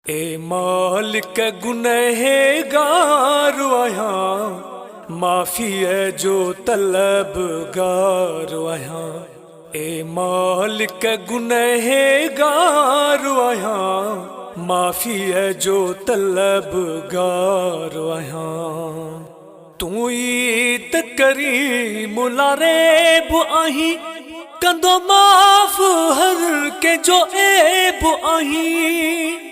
ए मालिक गुनहगार आहियां, माफ़ीअ जो तलबगार आहियां। ए मालिक गुनहगार आहियां, माफ़ीअ जो तलबगार आहियां। तूं ई त करीम लारेब आहीं, कंदो माफ़ हर कंहिंजो ऐब आहीं।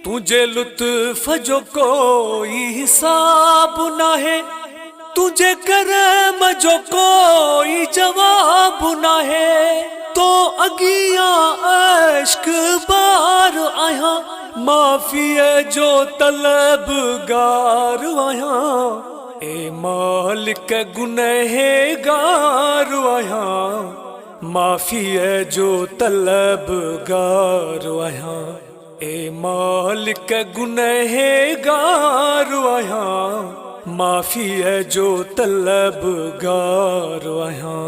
तुझे लुत्फ जो कोई हिसाब नाहे, तुझे करम जो कोई जवाब नाहे। तो अगियां अश्क बार आहियां, माफ़ीअ जो तलबगार आहियां। ए मालिक गुनहगार आहियां, माफ़ीअ जो तलबगार आहियां। ए मालिक गुनहगार आहियां, माफ़ीअ जो तलबगार आहियां।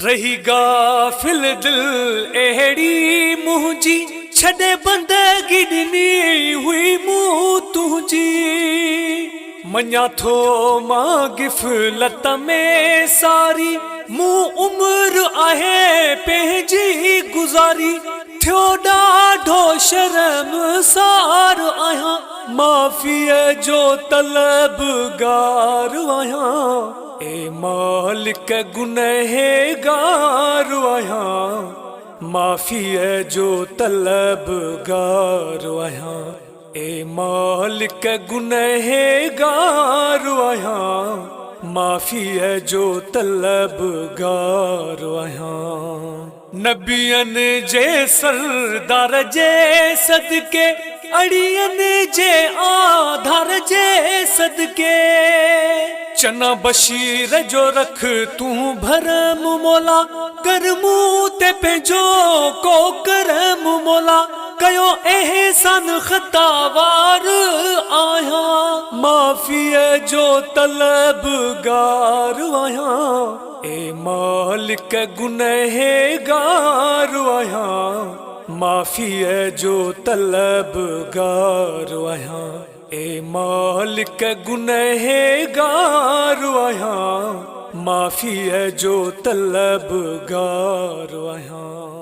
रही गाफ़िल दिल अहिड़ी मुंहिंजी, छॾे बंदगी ॾिनी हुई मूं तुंहिंजी। मञा थो मां गिफ़लत में सारी, मूं उम्र आहे पंहिंजी गुज़ारी। थियो ॾाढो शर्मसार आहियां, माफ़ीअ जो तलबगार आहियां। ए मालिक गुनहगार आहियां, माफ़ीअ जो तलबगार आहियां। ए मालिक गुनहगार आहियां, माफ़ीअ जो तलबगार आहियां। नबियनि जे सरदार जे सदके, अड़ियनि जे आधार जे सदके। चना बशीर जो रख तूं भरम मौला, कर मूं ते पंहिंजो को करम मौला। कयो एहसान ख़तावार आहियां, माफ़ीअ जो तलबगार आहियां। ए मालिक गुनहगार आहियां, माफ़ीअ जो तलबगार आहियां। ए मालिक गुनहगार आहियां, माफ़ीअ जो तलबगार आहियां।